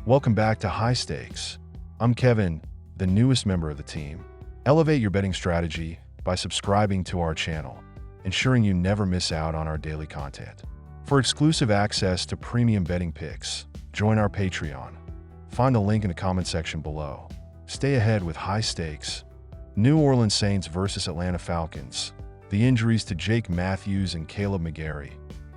Welcome back to High Stakes. I'm Kevin, the newest member of the team. Elevate your betting strategy by subscribing to our channel, ensuring you never miss out on our daily content. For exclusive access to premium betting picks, join our Patreon. Find the link in the comment section below. Stay ahead with High Stakes. New Orleans Saints versus Atlanta Falcons. The injuries to Jake Matthews and Caleb McGarry,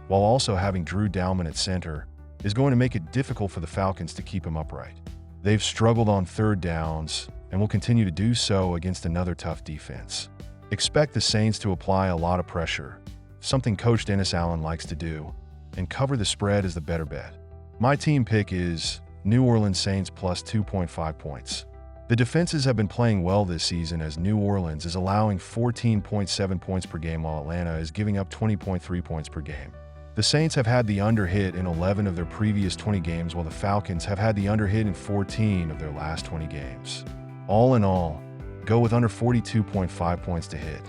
while also having Drew Dalman at center, is going to make it difficult for the Falcons to keep him upright. They've struggled on third downs and will continue to do so against another tough defense. Expect the Saints to apply a lot of pressure, something Coach Dennis Allen likes to do, and cover the spread as the better bet. My team pick is New Orleans Saints plus 2.5 points. The defenses have been playing well this season as New Orleans is allowing 14.7 points per game while Atlanta is giving up 20.3 points per game. The Saints have had the under hit in 11 of their previous 20 games, while the Falcons have had the under hit in 14 of their last 20 games. All in all, go with under 42.5 points to hit.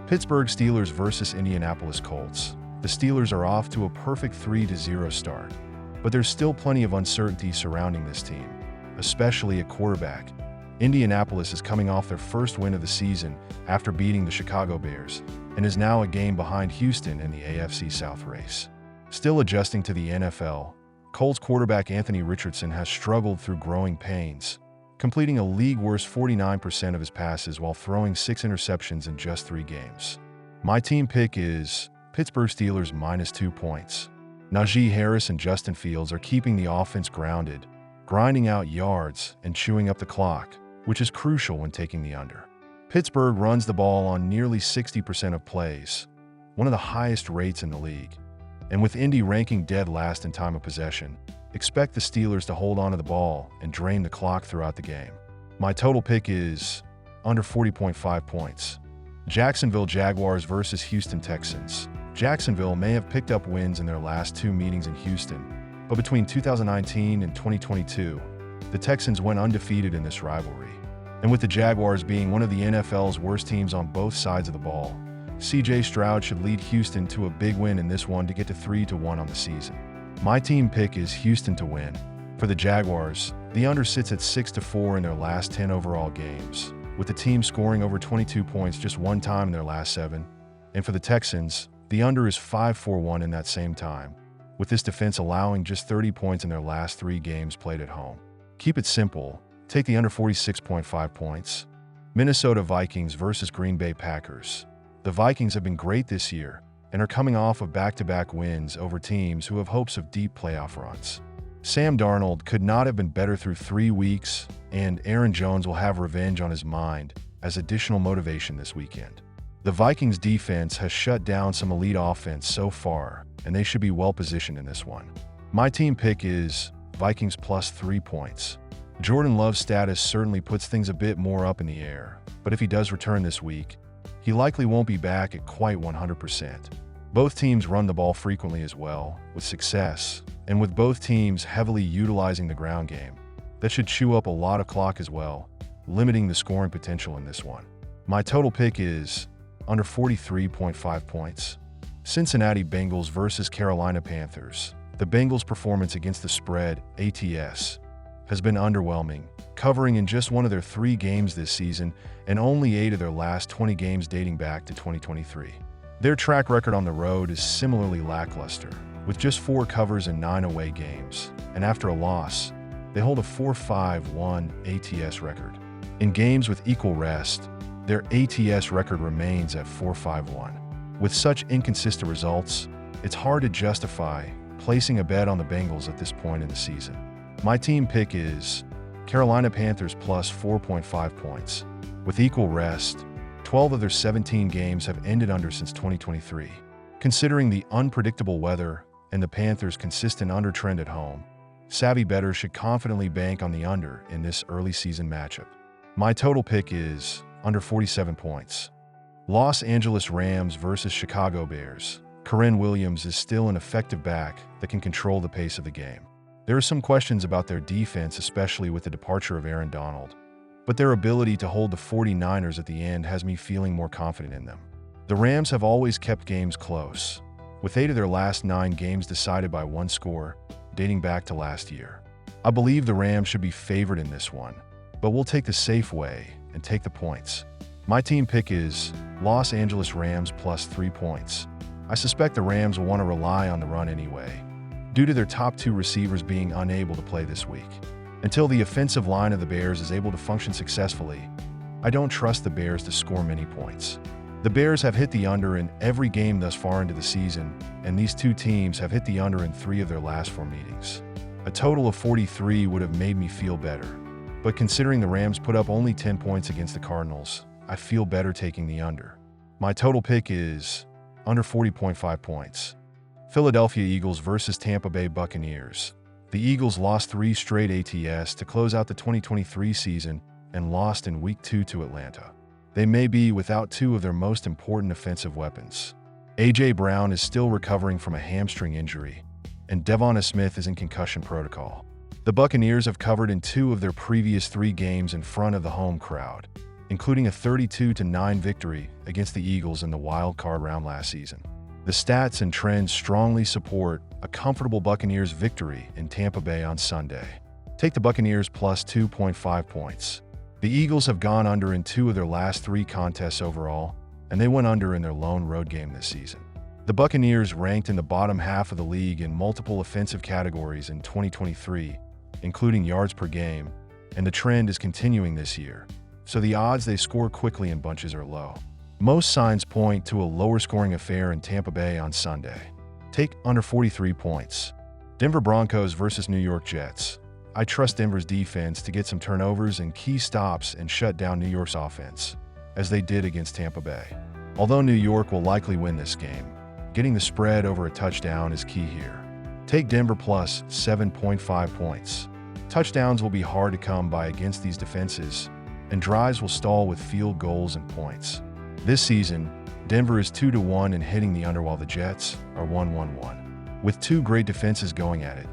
Pittsburgh Steelers versus Indianapolis Colts. The Steelers are off to a perfect 3-0 start, but there's still plenty of uncertainty surrounding this team, especially at quarterback. Indianapolis is coming off their first win of the season after beating the Chicago Bears, and is now a game behind Houston in the AFC South race. Still adjusting to the NFL, Colts quarterback Anthony Richardson has struggled through growing pains, completing a league-worst 49% of his passes while throwing 6 interceptions in just 3 games. My team pick is Pittsburgh Steelers minus 2 points. Najee Harris and Justin Fields are keeping the offense grounded, grinding out yards and chewing up the clock, which is crucial when taking the under. Pittsburgh runs the ball on nearly 60% of plays, one of the highest rates in the league. And with Indy ranking dead last in time of possession, expect the Steelers to hold onto the ball and drain the clock throughout the game. My total pick is under 40.5 points. Jacksonville Jaguars versus Houston Texans. Jacksonville may have picked up wins in their last 2 meetings in Houston, but between 2019 and 2022, the Texans went undefeated in this rivalry. And with the Jaguars being one of the NFL's worst teams on both sides of the ball, CJ Stroud should lead Houston to a big win in this one to get to 3-1 on the season. My team pick is Houston to win. For the Jaguars, the under sits at 6-4 in their last 10 overall games, with the team scoring over 22 points just 1 time in their last 7. And for the Texans, the under is 5-1 in that same time, with this defense allowing just 30 points in their last 3 games played at home. Keep it simple. Take the under 46.5 points. Minnesota Vikings versus Green Bay Packers. The Vikings have been great this year and are coming off of back-to-back wins over teams who have hopes of deep playoff runs. Sam Darnold could not have been better through 3 weeks, and Aaron Jones will have revenge on his mind as additional motivation this weekend. The Vikings defense has shut down some elite offense so far, and they should be well positioned in this one. My team pick is Vikings plus 3 points. Jordan Love's status certainly puts things a bit more up in the air, but if he does return this week, he likely won't be back at quite 100%. Both teams run the ball frequently as well, with success, and with both teams heavily utilizing the ground game, that should chew up a lot of clock as well, limiting the scoring potential in this one. My total pick is under 43.5 points. Cincinnati Bengals versus Carolina Panthers. The Bengals' performance against the spread, ATS, has been underwhelming, covering in just 1 of their 3 games this season and only 8 of their last 20 games dating back to 2023. Their track record on the road is similarly lackluster, with just 4 covers and 9 away games, and after a loss, they hold a 4-5-1 ATS record. In games with equal rest, their ATS record remains at 4-5-1. With such inconsistent results, it's hard to justify placing a bet on the Bengals at this point in the season. My team pick is Carolina Panthers plus 4.5 points. With equal rest, 12 of their 17 games have ended under since 2023. Considering the unpredictable weather and the Panthers' consistent undertrend at home, savvy bettors should confidently bank on the under in this early season matchup. My total pick is under 47 points. Los Angeles Rams versus Chicago Bears. Kyren Williams is still an effective back that can control the pace of the game. There are some questions about their defense, especially with the departure of Aaron Donald, but their ability to hold the 49ers at the end has me feeling more confident in them. The Rams have always kept games close, with 8 of their last 9 games decided by 1 score, dating back to last year. I believe the Rams should be favored in this one, but we'll take the safe way and take the points. My team pick is Los Angeles Rams plus 3 points. I suspect the Rams will want to rely on the run anyway, due to their top 2 receivers being unable to play this week. Until the offensive line of the Bears is able to function successfully, I don't trust the Bears to score many points. The Bears have hit the under in every game thus far into the season, and these two teams have hit the under in 3 of their last 4 meetings. A total of 43 would have made me feel better, but considering the Rams put up only 10 points against the Cardinals, I feel better taking the under. My total pick is under 40.5 points. Philadelphia Eagles versus Tampa Bay Buccaneers. The Eagles lost 3 straight ATS to close out the 2023 season and lost in Week 2 to Atlanta. They may be without 2 of their most important offensive weapons. A.J. Brown is still recovering from a hamstring injury, and Devonta Smith is in concussion protocol. The Buccaneers have covered in 2 of their previous 3 games in front of the home crowd, including a 32-9 victory against the Eagles in the wild card round last season. The stats and trends strongly support a comfortable Buccaneers victory in Tampa Bay on Sunday. Take the Buccaneers plus 2.5 points. The Eagles have gone under in 2 of their last 3 contests overall, and they went under in their lone road game this season. The Buccaneers ranked in the bottom half of the league in multiple offensive categories in 2023, including yards per game, and the trend is continuing this year, so the odds they score quickly in bunches are low. Most signs point to a lower scoring affair in Tampa Bay on Sunday. Take under 43 points. Denver Broncos versus New York Jets. I trust Denver's defense to get some turnovers and key stops and shut down New York's offense, as they did against Tampa Bay. Although New York will likely win this game, getting the spread over a touchdown is key here. Take Denver plus 7.5 points. Touchdowns will be hard to come by against these defenses, and drives will stall with field goals and points. This season, Denver is 2-1 in hitting the under while the Jets are 1-1-1. With 2 great defenses going at it,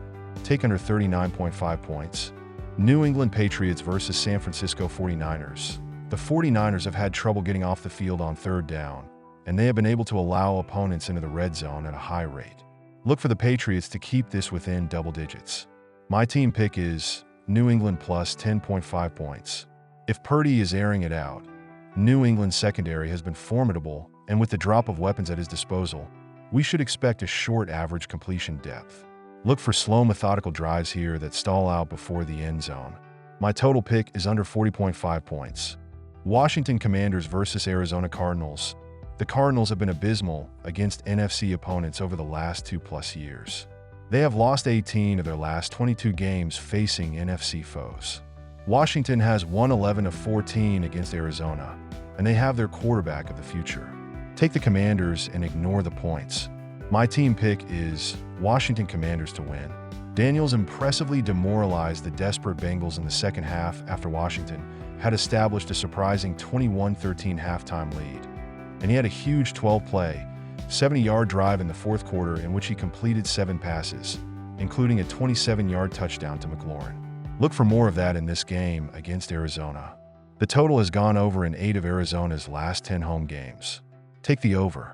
take under 39.5 points. New England Patriots versus San Francisco 49ers. The 49ers have had trouble getting off the field on 3rd down, and they have been able to allow opponents into the red zone at a high rate. Look for the Patriots to keep this within double digits. My team pick is New England plus 10.5 points. If Purdy is airing it out, New England's secondary has been formidable, and with the drop of weapons at his disposal, we should expect a short average completion depth. Look for slow, methodical drives here that stall out before the end zone. My total pick is under 40.5 points. Washington Commanders versus Arizona Cardinals. The Cardinals have been abysmal against NFC opponents over the last 2+ years. They have lost 18 of their last 22 games facing NFC foes. Washington has won 11 of 14 against Arizona, and they have their quarterback of the future. Take the Commanders and ignore the points. My team pick is Washington Commanders to win. Daniels impressively demoralized the desperate Bengals in the second half after Washington had established a surprising 21-13 halftime lead, and he had a huge 12-play, 70-yard drive in the 4th quarter in which he completed 7 passes, including a 27-yard touchdown to McLaurin. Look for more of that in this game against Arizona. The total has gone over in 8 of Arizona's last 10 home games. Take the over.